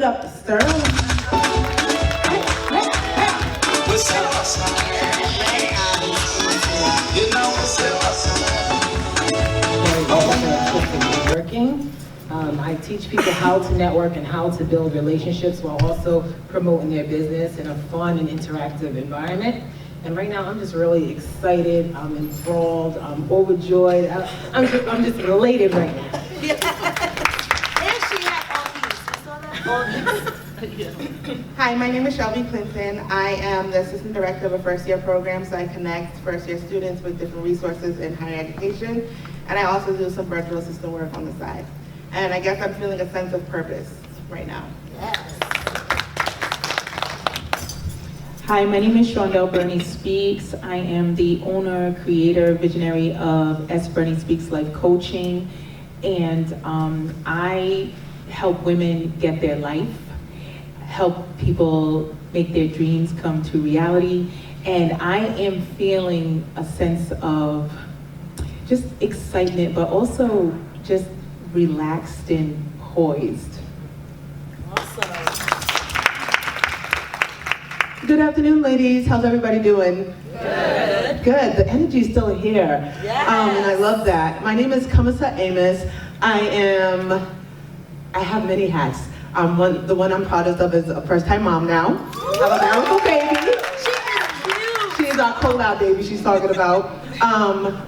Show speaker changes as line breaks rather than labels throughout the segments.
it up, sir.
Working. I teach people how to network and how to build relationships while also promoting their business in a fun and interactive environment. And right now, I'm just really excited. I'm enthralled. I'm overjoyed. I'm just elated right now.
And she had all these.
Hi, my name is Shelby Clinton. I am the Assistant Director of a first-year program, so I connect first-year students with different resources in higher education. And I also do some virtual assistant work on the side. And I guess I'm feeling a sense of purpose right now.
Yes.
Hi, my name is Shondell Bernie Speaks. I am the owner, creator, visionary of S. Bernie Speaks Life Coaching. And I help women get their life, help people make their dreams come to reality. And I am feeling a sense of just excitement, but also just relaxed and poised.
Awesome.
Good afternoon, ladies. How's everybody doing?
Good.
Good. The energy's still here.
Yes.
And I love that. My name is Kamasa Amos. I have many hats. The one I'm proudest of is a first-time mom now. I have a miracle baby.
She is cute.
She is our Co LAB baby she's talking about.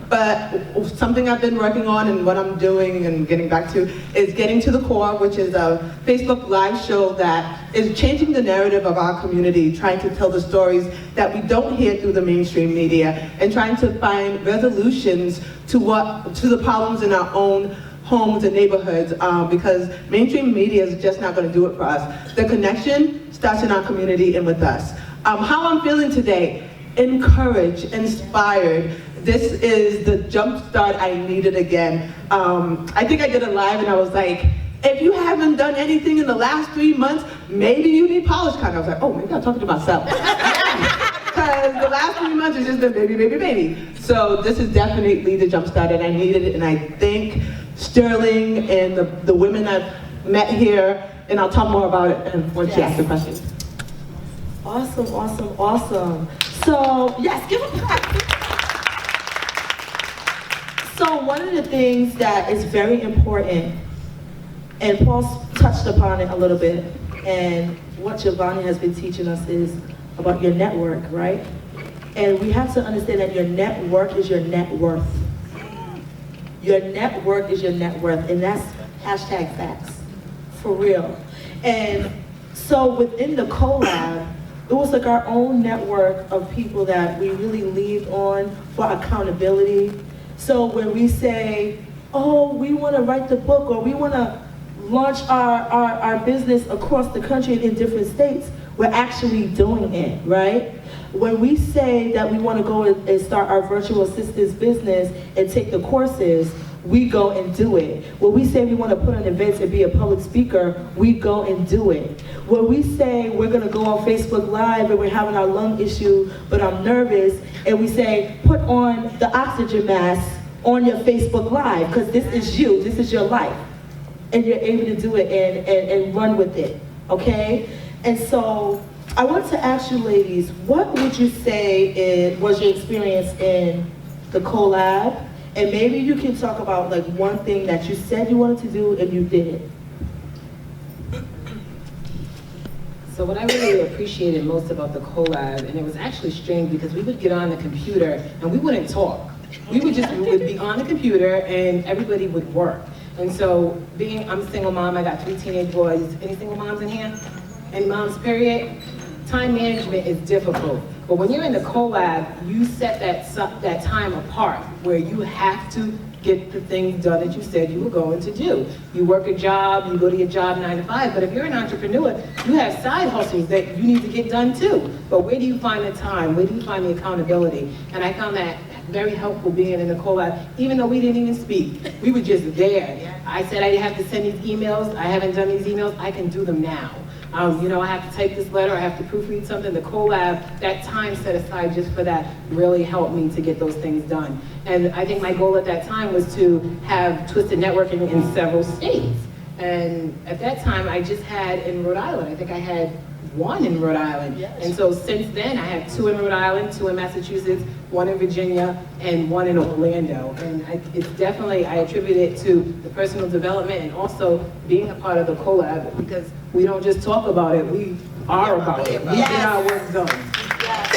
But something I've been working on and what I'm doing and getting back to is Getting to the Core, which is a Facebook live show that is changing the narrative of our community, trying to tell the stories that we don't hear through the mainstream media, and trying to find resolutions to the problems in our own homes and neighborhoods, because mainstream media is just not going to do it for us. The connection starts in our community and with us. How I'm feeling today: encouraged, inspired. This is the jump start I needed again. I think I did a live and I was like, if you haven't done anything in the last 3 months, maybe you need polish kind. I was like, oh, maybe I'm talking to myself. Because the last 3 months has just been baby, baby, baby. So this is definitely the jump start and I needed it, and I thank Sterling and the women I've met here, and I'll talk more about it once she asks the question.
Awesome, awesome, awesome. So, yes, give a clap. So one of the things that is very important, and Paul touched upon it a little bit, and what Giovanni has been teaching us is about your network, right? And we have to understand that your network is your net worth. Your network is your net worth, and that's hashtag facts, for real. And so within the Co LAB, it was like our own network of people that we really leaned on for accountability. So when we say, oh, we want to write the book, or we want to launch our business across the country in different states, we're actually doing it, right? When we say that we want to go and start our virtual assistance business and take the courses, we go and do it. When we say we want to put on events and be a public speaker, we go and do it. When we say we're going to go on Facebook Live and we're having our lung issue, but I'm nervous, and we say, put on the oxygen mask on your Facebook Live, because this is you, this is your life. And you're able to do it and run with it, okay? And so I want to ask you ladies, what would you say was your experience in the Co LAB? And maybe you can talk about like one thing that you said you wanted to do and you did it.
So what I really appreciated most about the Co LAB, and it was actually strange because we would get on the computer and we wouldn't talk. We would be on the computer and everybody would work. And so I'm a single mom, I got 3 teenage boys. Any single moms in here? Any moms, period? Time management is difficult. But when you're in the Co LAB, you set that time apart where you have to get the things done that you said you were going to do. You work a job, you go to your job 9 to 5, but if you're an entrepreneur, you have side hustles that you need to get done too. But where do you find the time? Where do you find the accountability? And I found that very helpful being in the Co LAB, even though we didn't even speak. We were just there. I said I have to send these emails. I haven't done these emails. I can do them now. I have to type this letter, I have to proofread something. The Co LAB, that time set aside just for that really helped me to get those things done. And I think my goal at that time was to have Twisted Networking in several states. And at that time, I just had in Rhode Island. I think I had one in Rhode Island.
Yes.
And so since then, I have 2 in Rhode Island, 2 in Massachusetts, 1 in Virginia, and 1 in Orlando. And it's definitely, I attribute it to the personal development and also being a part of the Co LAB, because we don't just talk about it, we are about it. We get our work done.
Yes,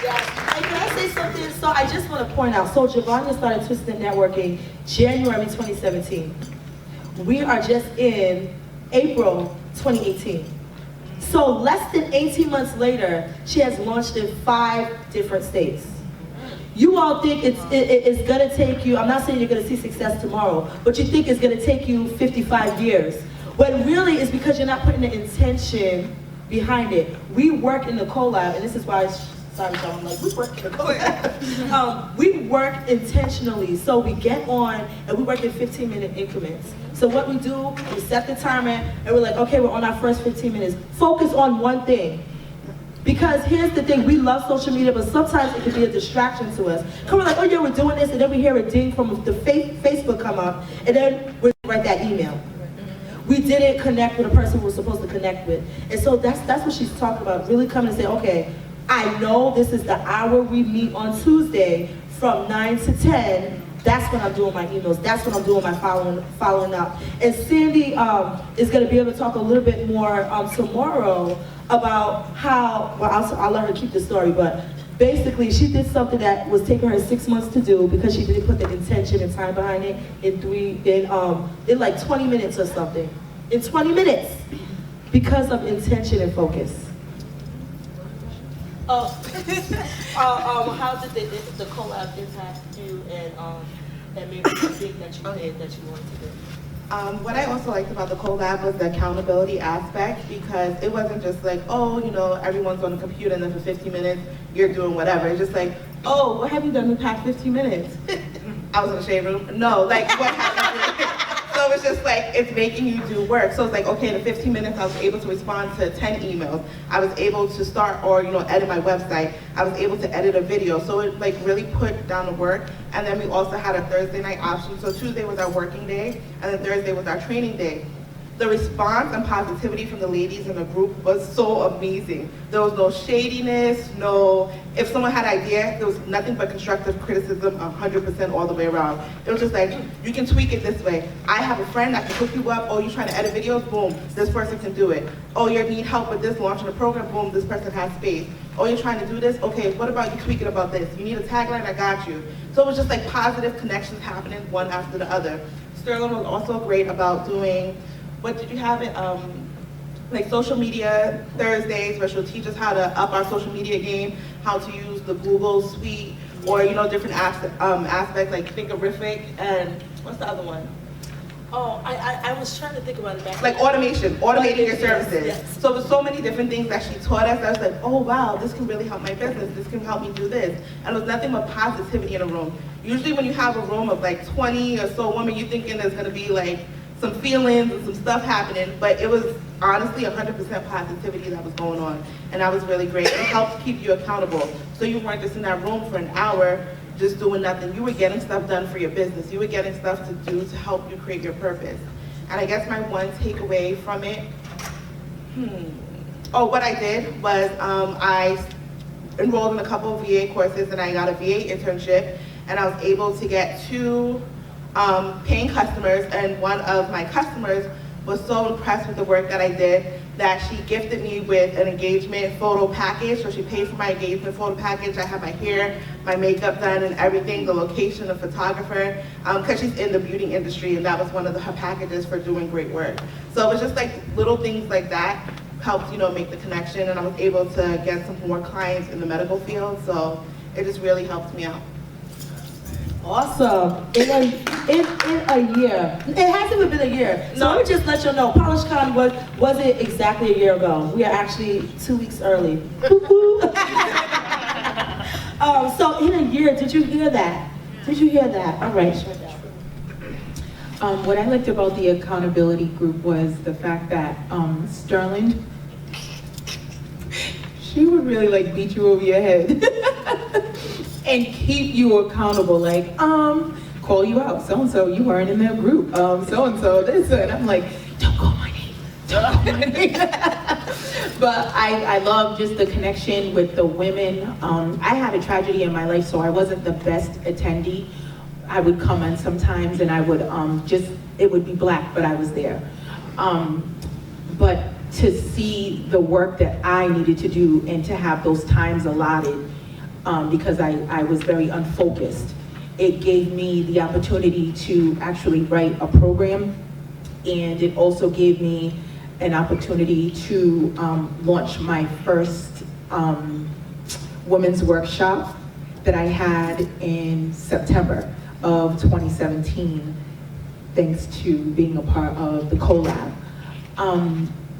yes. And can I say something? So I just want to point out, so Giovanni started Twisted Networking January 2017. We are just in April 2018. So less than 18 months later, she has launched in 5 different states. You all think it's gonna take you, I'm not saying you're gonna see success tomorrow, but you think it's gonna take you 55 years. When really it's because you're not putting the intention behind it. We work in the Co LAB, and this is why, sorry John, I'm like, we work in the Co LAB. We work intentionally, so we get on and we work in 15-minute increments. So what we do, we set the timer and we're like, okay, we're on our first 15 minutes. Focus on one thing. Because here's the thing, we love social media, but sometimes it can be a distraction to us. Because we're like, oh yeah, we're doing this, and then we hear a ding from the Facebook come up, and then we write that email. We didn't connect with a person we were supposed to connect with. And so that's what she's talking about, really coming and say, okay, I know this is the hour we meet on Tuesday from 9 to 10. That's when I'm doing my emails. That's when I'm doing my following up. And Sandy is going to be able to talk a little bit more tomorrow about how, well, I'll let her keep the story, but basically she did something that was taking her 6 months to do because she didn't put the intention and time behind it in like 20 minutes or something. In 20 minutes, because of intention and focus. How did the Co LAB impact you and maybe something that you did that you wanted to do?
What I also liked about the Co LAB was the accountability aspect, because it wasn't just like, oh, you know, everyone's on the computer and then for 50 minutes you're doing whatever. It's just like, oh, what have you done in the past 15 minutes? I was in the shade room. No, like what happened? So it's just like, it's making you do work. So it's like, okay, in the 15 minutes I was able to respond to 10 emails. I was able to start or, you know, edit my website. I was able to edit a video. So it like really put down the work. And then we also had a Thursday night option. So Tuesday was our working day, and then Thursday was our training day. The response and positivity from the ladies in the group was so amazing. There was no shadiness, if someone had an idea, there was nothing but constructive criticism 100% all the way around. It was just like, you can tweak it this way. I have a friend that can hook you up. Oh, you're trying to edit videos? Boom, this person can do it. Oh, you need help with this, launching a program? Boom, this person has space. Oh, you're trying to do this? Okay, what about you tweaking about this? You need a tagline? I got you. So it was just like positive connections happening one after the other. Sterling was also great about doing, what did you have it? Like social media Thursdays, where she'll teach us how to up our social media game, how to use the Google suite, or different aspects like Thinkerific, and what's the other one?
Oh, I was trying to think about it back.
Like automation, automating your services.
Yes.
So there's so many different things that she taught us. I was like, oh wow, this can really help my business. This can help me do this. And it was nothing but positivity in a room. Usually when you have a room of like 20 or so women, you're thinking there's gonna be like some feelings and some stuff happening, but it was honestly 100% positivity that was going on. And that was really great. It helps keep you accountable. So you weren't just in that room for an hour just doing nothing. You were getting stuff done for your business. You were getting stuff to do to help you create your purpose. And I guess my one takeaway from it, what I did was I enrolled in a couple of VA courses, and I got a VA internship, and I was able to get 2 paying customers, and one of my customers was so impressed with the work that I did that she gifted me with an engagement photo package. So she paid for my engagement photo package. I had my hair, my makeup done and everything, the location, the photographer, because she's in the beauty industry, and that was one of her packages for doing great work. So it was just like little things like that helped, make the connection, and I was able to get some more clients in the medical field. So it just really helped me out.
Awesome. In a year. It hasn't even been a year. So let me just let you know, Polish County wasn't exactly a year ago. We are actually 2 weeks early. So in a year, did you hear that? Did you hear that? All right.
What I liked about the accountability group was the fact that Sterling, she would really like beat you over your head. And keep you accountable, like, call you out, so-and-so, you weren't in that group, so-and-so, this, and I'm like, don't But I love just the connection with the women. I had a tragedy in my life, so I wasn't the best attendee. I would come in sometimes and I would it would be black, but I was there. But to see the work that I needed to do and to have those times allotted, because I was very unfocused, it gave me the opportunity to actually write a program, and it also gave me an opportunity to launch my first women's workshop that I had in September of 2017, thanks to being a part of the Co LAB.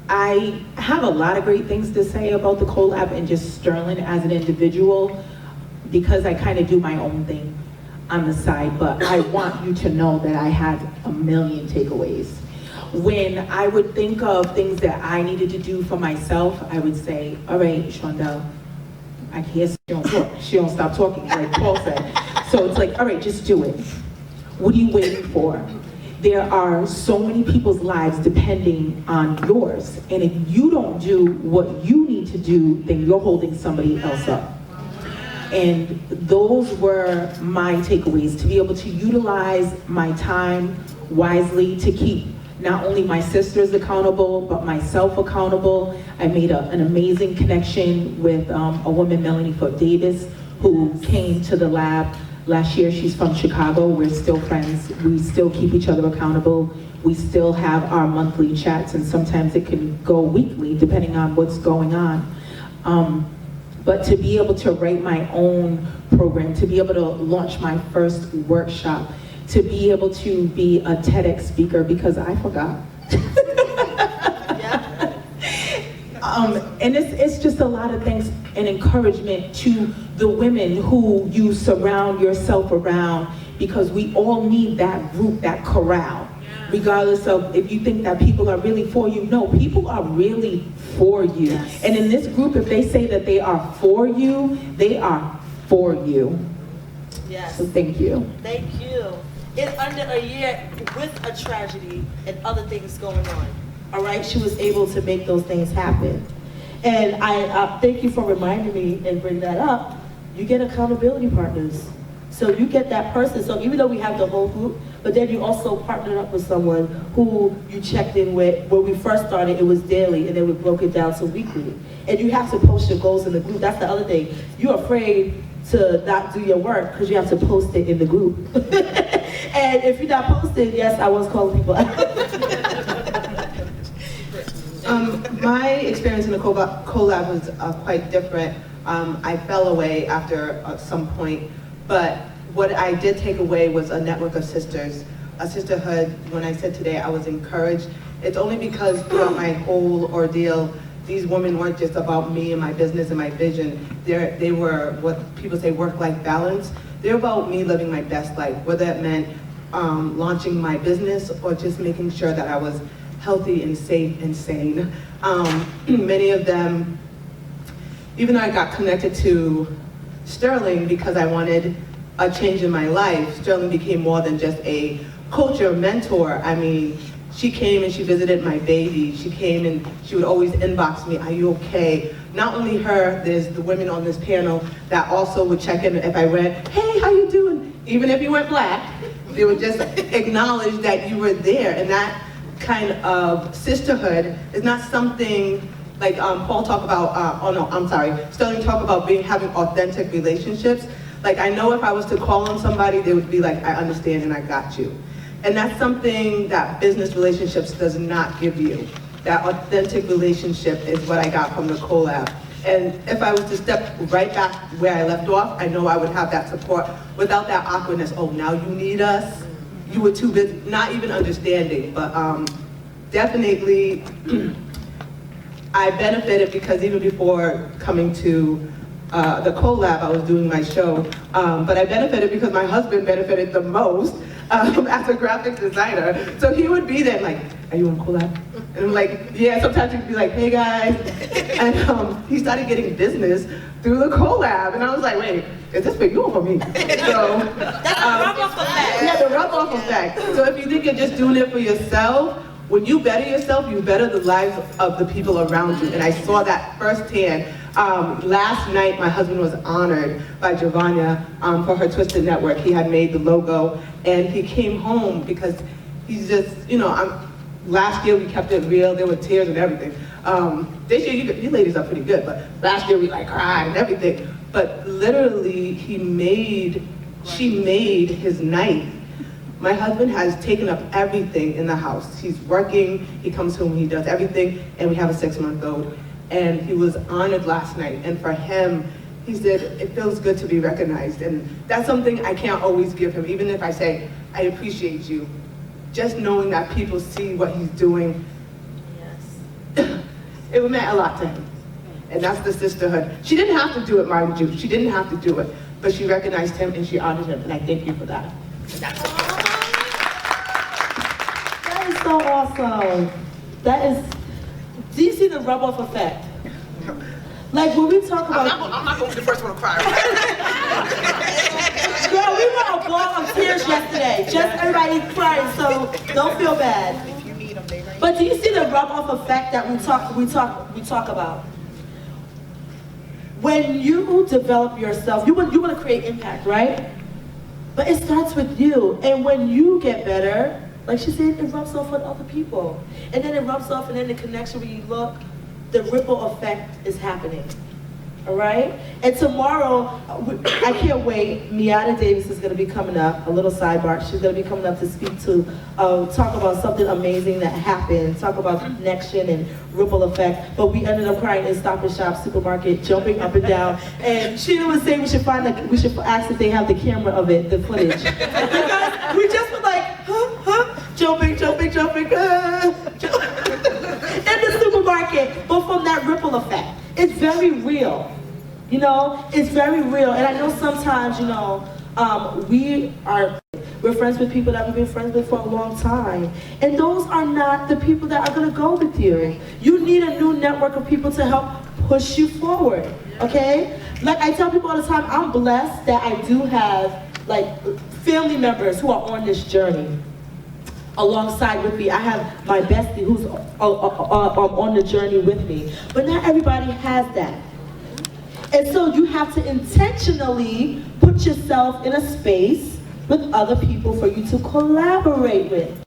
I have a lot of great things to say about the Co LAB and just Sterling as an individual, because I kind of do my own thing on the side, but I want you to know that I had a million takeaways. When I would think of things that I needed to do for myself, I would say, all right, Shondell, I hear she don't talk. She don't stop talking, like Paul said. So it's like, all right, just do it. What are you waiting for? There are so many people's lives depending on yours. And if you don't do what you need to do, then you're holding somebody else up. And those were my takeaways, to be able to utilize my time wisely, to keep not only my sisters accountable, but myself accountable. I made an amazing connection with a woman, Melanie Foote Davis, who came to the lab last year. She's from Chicago. We're still friends. We still keep each other accountable. We still have our monthly chats, and sometimes it can go weekly, depending on what's going on. But to be able to write my own program, to be able to launch my first workshop, to be able to be a TEDx speaker, because I forgot. And it's just a lot of things and encouragement to the women who you surround yourself around, because we all need that group, that corral. Regardless of if you think that people are really for you, no, people are really for you. Yes. And in this group, if they say that they are for you, they are for you.
Yes.
So thank you.
Thank you. In under a year with a tragedy and other things going on, all right, she was able to make those things happen. And I thank you for reminding me and bring that up. You get accountability partners. So you get that person. So even though we have the whole group, but then you also partnered up with someone who you checked in with. When we first started, it was daily, and then we broke it down to weekly. And you have to post your goals in the group. That's the other thing. You're afraid to not do your work because you have to post it in the group. And if you're not posting, yes, I was calling people out.
My experience in the Co LAB was quite different. I fell away after some point, but what I did take away was a network of sisters, a sisterhood. When I said today I was encouraged, it's only because throughout my whole ordeal, these women weren't just about me and my business and my vision. They were what people say work-life balance. They're about me living my best life, whether it meant launching my business or just making sure that I was healthy and safe and sane. Many of them, even though I got connected to Sterling because I wanted a change in my life, Sterling became more than just a coach or mentor. I mean, she came and she visited my baby. She came and she would always inbox me, are you okay? Not only her, there's the women on this panel that also would check in if I went, hey, how you doing? Even if you went black, they would just acknowledge that you were there. And that kind of sisterhood is not something like Paul talked about, Sterling talked about having authentic relationships. Like, I know if I was to call on somebody, they would be like, I understand and I got you. And that's something that business relationships does not give you. That authentic relationship is what I got from the Co LAB. And if I was to step right back where I left off, I know I would have that support without that awkwardness. Oh, now you need us? You were too busy, not even understanding, but definitely I benefited because even before coming to the Co LAB, I was doing my show, but I benefited because my husband benefited the most as a graphic designer. So he would be there like, are you on Co LAB? And I'm like, yeah, sometimes he'd be like, hey guys. And he started getting business through the Co LAB. And I was like, wait, is this for you or for me? So,
that's the rub-off effect.
Yeah, the rub-off effect. So if you think you're just doing it for yourself, when you better yourself, you better the lives of the people around you. And I saw that firsthand. Last night, my husband was honored by Giovanna for her Twisted Network. He had made the logo, and he came home because he's just, last year we kept it real. There were tears and everything. This year, you ladies are pretty good, but last year we cried and everything. But literally, she made his night. My husband has taken up everything in the house. He's working, he comes home, he does everything, and we have a 6-month-old. And he was honored last night, and for him, he said, it feels good to be recognized. And that's something I can't always give him, even if I say, I appreciate you. Just knowing that people see what he's doing, yes. It meant a lot to him. And that's the sisterhood. She didn't have to do it, mind you. She didn't have to do it, but she recognized him and she honored him, and I thank you for that.
That is so awesome. Do you see the rub-off effect? Like when we talk about...
I'm not going to be the first one to cry.
Girl, we were a ball of tears yesterday. Just everybody crying, so don't feel bad. But do you see the rub-off effect that we talk about? When you develop yourself, you want to create impact, right? But it starts with you. And when you get better, like she said, it rubs off on other people. And then it rubs off, and then the connection, when you look, the ripple effect is happening. All right? And tomorrow, I can't wait, Miata Davis is going to be coming up, a little sidebar. She's going to be coming up to speak to, talk about something amazing that happened, talk about connection and ripple effect. But we ended up crying in Stop and Shop supermarket, jumping up and down. And Sheena was saying we should ask if they have the camera of it, the footage. Because we just were like, jumping, in the supermarket, but from that ripple effect. It's very real, it's very real. And I know sometimes, we're friends with people that we've been friends with for a long time. And those are not the people that are gonna go with you. You need a new network of people to help push you forward, okay? Like I tell people all the time, I'm blessed that I do have family members who are on this journey alongside with me. I have my bestie who's on the journey with me. But not everybody has that. And so you have to intentionally put yourself in a space with other people for you to collaborate with.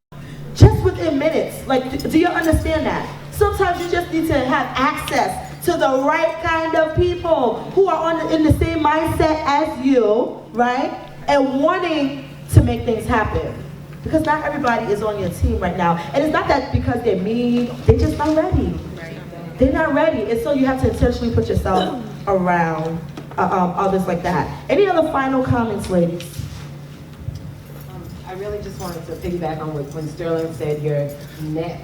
Just within minutes. Do you understand that? Sometimes you just need to have access to the right kind of people who are in the same mindset as you, right? And wanting to make things happen. Because not everybody is on your team right now. And it's not that because they're mean, they're just not ready. They're not ready. And so you have to intentionally put yourself around others like that. Any other final comments, ladies?
I really just wanted to piggyback on when Sterling said your net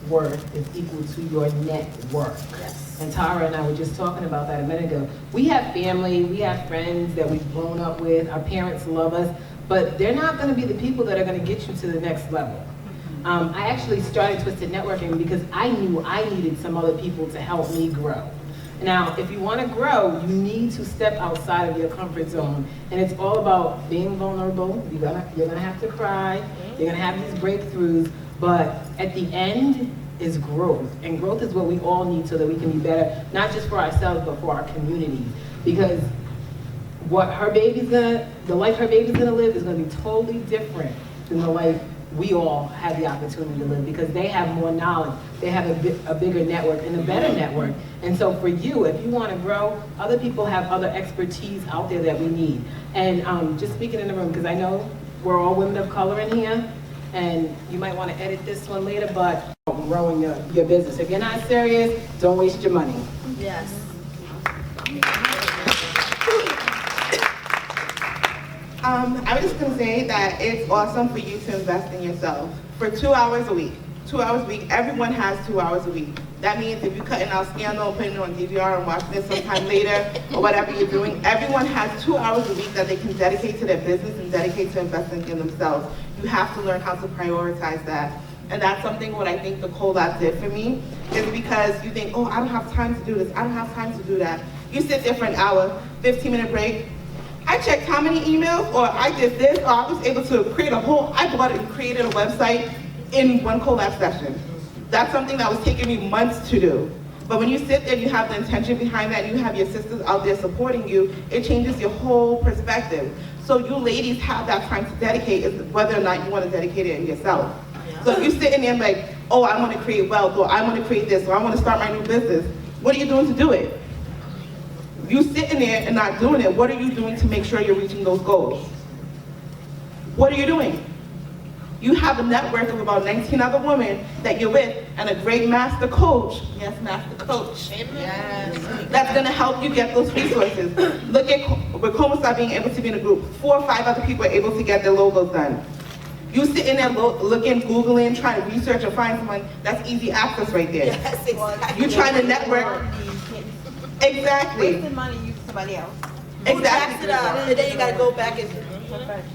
worth is equal to your net worth. Yes. And Tara and I were just talking about that a minute ago. We have family, we have friends that we've grown up with, our parents love us, but they're not going to be the people that are going to get you to the next level. I actually started Twisted Networking because I knew I needed some other people to help me grow. Now, if you want to grow, you need to step outside of your comfort zone. And it's all about being vulnerable. You're gonna have to cry. You're going to have these breakthroughs. But at the end is growth. And growth is what we all need so that we can be better, not just for ourselves, but for our community. Because the life her baby's gonna live is gonna be totally different than the life we all have the opportunity to live, because they have more knowledge, they have a bigger network and a better network. And so for you, if you want to grow, other people have other expertise out there that we need. And just speaking in the room, because I know we're all women of color in here, and you might want to edit this one later, but growing your business. If you're not serious, don't waste your money.
Yes.
I was just going to say that it's awesome for you to invest in yourself for 2 hours a week. 2 hours a week. Everyone has 2 hours a week. That means if you're cutting out Scandal, putting it on DVR and watching it sometime later, or whatever you're doing, everyone has 2 hours a week that they can dedicate to their business and dedicate to investing in themselves. You have to learn how to prioritize that. And that's something what I think the Co LAB did for me, is because you think, oh, I don't have time to do this, I don't have time to do that. You sit there for an hour, 15-minute break. I checked how many emails, or I did this, or I was able to create I bought it and created a website in one Co LAB session. That's something that was taking me months to do. But when you sit there and you have the intention behind that, and you have your sisters out there supporting you, it changes your whole perspective. So you ladies have that time to dedicate, whether or not you want to dedicate it in yourself. So if you're sitting there like, oh, I want to create wealth, or I want to create this, or I want to start my new business, what are you doing to do it? You sitting there and not doing it, what are you doing to make sure you're reaching those goals? What are you doing? You have a network of about 19 other women that you're with, and a great master coach, yes, master coach, yes, that's gonna help you get those resources. Look at, with Co LAB being able to be in a group, 4 or 5 other people are able to get their logos done. You sitting there looking, Googling, trying to research and find someone, that's easy access right there.
Yes, exactly.
You're trying to network. Exactly.
Wasting money, use somebody else.
Exactly.
Jack it up, and then you gotta go back and.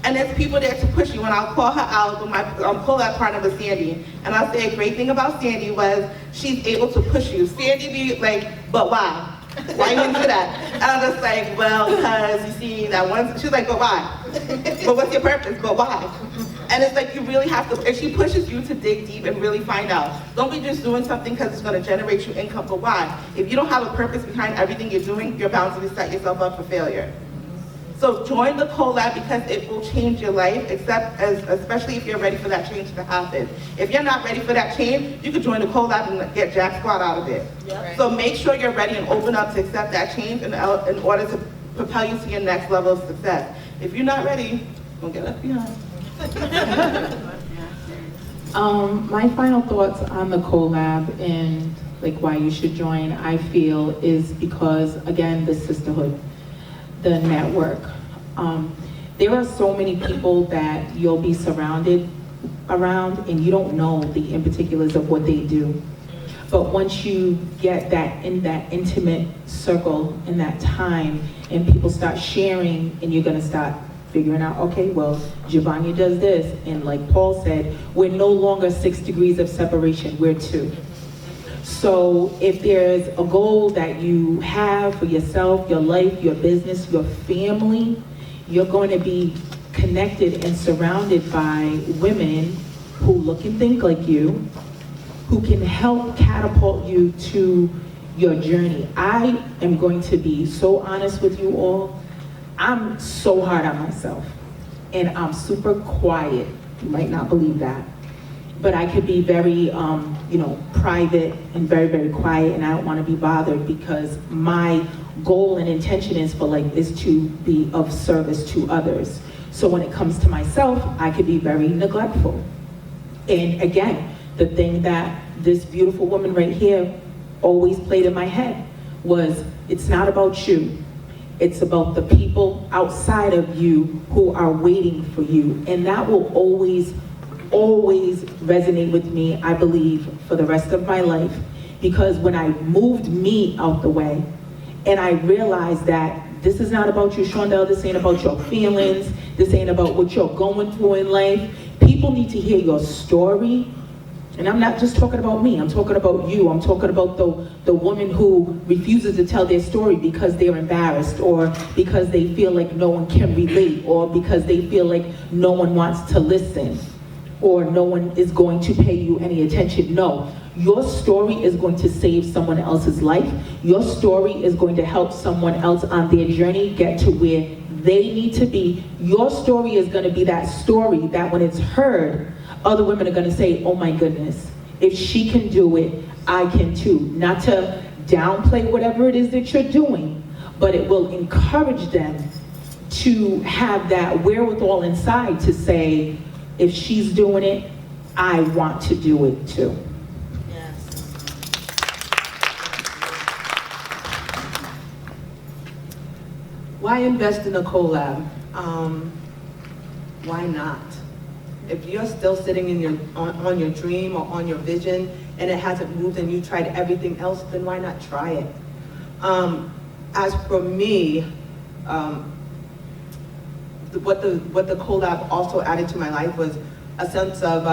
And there's people there to push you. And I'll call her out with my Co LAB partner with Sandy. And I'll say a great thing about Sandy was she's able to push you. Sandy be like, but why? Why you into that? And I'm just like, well, because you see that one, she's like, but why? But what's your purpose? But why? And it's like you really have to, and she pushes you to dig deep and really find out. Don't be just doing something because it's going to generate you income, but why? If you don't have a purpose behind everything you're doing, you're bound to set yourself up for failure. So join the Co LAB because it will change your life, especially if you're ready for that change to happen. If you're not ready for that change, you could join the Co LAB and get jack squat out of it. Yep. So make sure you're ready and open up to accept that change in order to propel you to your next level of success. If you're not ready, don't get left behind.
My final thoughts on the Co LAB and like why you should join, I feel, is because, again, the sisterhood, the network. There are so many people that you'll be surrounded around and you don't know the in particulars of what they do. But once you get that in that intimate circle in that time and people start sharing and you're gonna start figuring out, okay, well, Giovanni does this. And like Paul said, we're no longer 6 degrees of separation, we're 2. So if there's a goal that you have for yourself, your life, your business, your family, you're going to be connected and surrounded by women who look and think like you, who can help catapult you to your journey. I am going to be so honest with you all. I'm so hard on myself and I'm super quiet. You might not believe that. But I could be very, private and very, very quiet, and I don't want to be bothered because my goal and intention is to be of service to others. So when it comes to myself, I could be very neglectful. And again, the thing that this beautiful woman right here always played in my head was, it's not about you. It's about the people outside of you who are waiting for you. And that will always resonate with me, I believe, for the rest of my life. Because when I moved me out the way, and I realized that this is not about you, Shondell, this ain't about your feelings, this ain't about what you're going through in life. People need to hear your story. And I'm not just talking about me, I'm talking about you. I'm talking about the woman who refuses to tell their story because they're embarrassed, or because they feel like no one can relate, or because they feel like no one wants to listen, or no one is going to pay you any attention. No, your story is going to save someone else's life. Your story is going to help someone else on their journey get to where they need to be. Your story is going to be that story that when it's heard, other women are going to say, oh my goodness, if she can do it, I can too. Not to downplay whatever it is that you're doing, but it will encourage them to have that wherewithal inside to say, if she's doing it, I want to do it too.
Yes.
Why invest in a Co LAB? Why not? If you're still sitting in on your dream or on your vision and it hasn't moved and you tried everything else, then why not try it? As for me, what the Co LAB also added to my life was a sense of,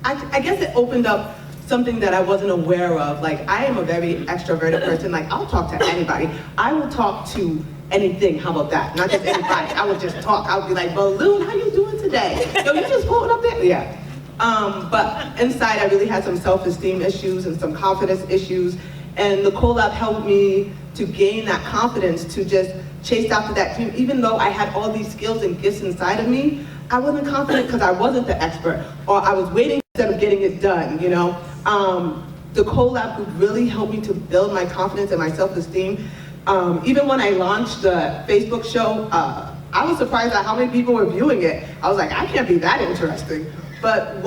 I guess it opened up something that I wasn't aware of. Like, I am a very extroverted person. Like, I'll talk to anybody. I will talk to anything. How about that? Not just anybody. I would just talk. I would be like, Balloon, how you doing today? Yo, you just floating up there? Yeah. But inside I really had some self-esteem issues and some confidence issues. And the Co LAB helped me to gain that confidence to just chase after that dream. Even though I had all these skills and gifts inside of me, I wasn't confident because I wasn't the expert, or I was waiting instead of getting it done, you know? The Co LAB group really helped me to build my confidence and my self-esteem. Even when I launched the Facebook show, I was surprised at how many people were viewing it. I was like, I can't be that interesting. But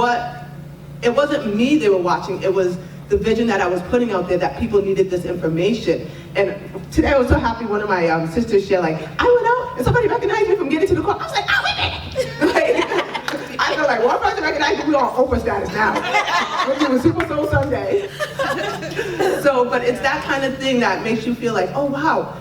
it wasn't me they were watching, it was the vision that I was putting out there that people needed this information. And today I was so happy one of my sisters shared, like, I went out and somebody recognized me from getting to the car. I was like, oh, wait a minute. Like, I feel like one person recognized me, we're on Oprah status now. We're doing Super Soul Sunday. So, but it's that kind of thing that makes you feel like, oh wow.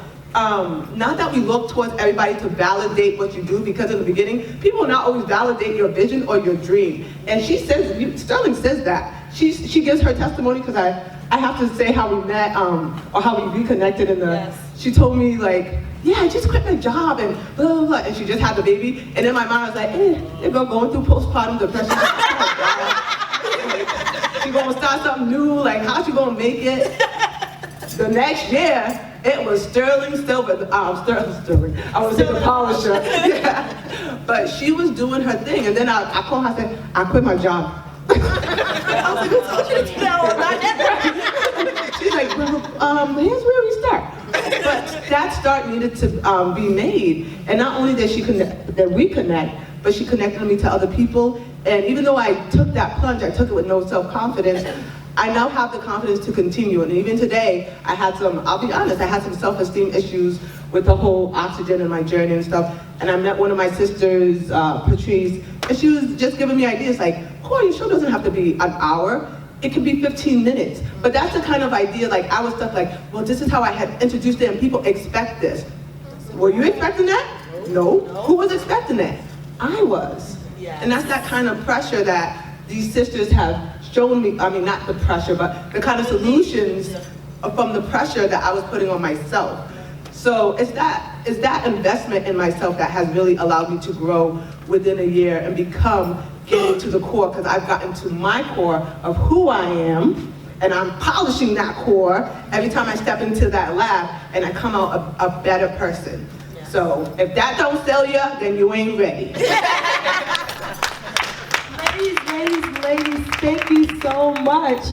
Not that we look towards everybody to validate what you do, because in the beginning, people will not always validate your vision or your dream. And she says, Sterling says that. She gives her testimony, because I have to say how we met, or how we reconnected in the,
Yes.
She told me like, yeah, I just quit my job and blah, blah, blah, and she just had the baby. And then my mom was like, they're going through postpartum depression. She's gonna start something new, like how's she gonna make it? The next year, it was Sterling. I was in the polisher. Yeah. But she was doing her thing, and then I called her and said, I quit my job. I was like, who told you to do that? She's like, well, here's where we start. But that start needed to be made. And not only did we connect, but she connected me to other people. And even though I took that plunge, I took it with no self-confidence, I now have the confidence to continue. And even today, I'll be honest, I had some self-esteem issues with the whole oxygen in my journey and stuff. And I met one of my sisters, Patrice, and she was just giving me ideas like, oh, your show doesn't have to be an hour. It can be 15 minutes. But that's the kind of idea, like I was stuck like, well, this is how I had introduced it and people expect this. Were you expecting that? No. Who was expecting that? I was.
Yes.
And that's that kind of pressure that these sisters have shown me, I mean, not the pressure, but the kind of solutions from the pressure that I was putting on myself. So it's that investment in myself that has really allowed me to grow within a year and become getting to the core, because I've gotten to my core of who I am, and I'm polishing that core every time I step into that lab, and I come out a better person.
Yeah.
So if that don't sell you, then you ain't ready.
Ladies, thank you so much.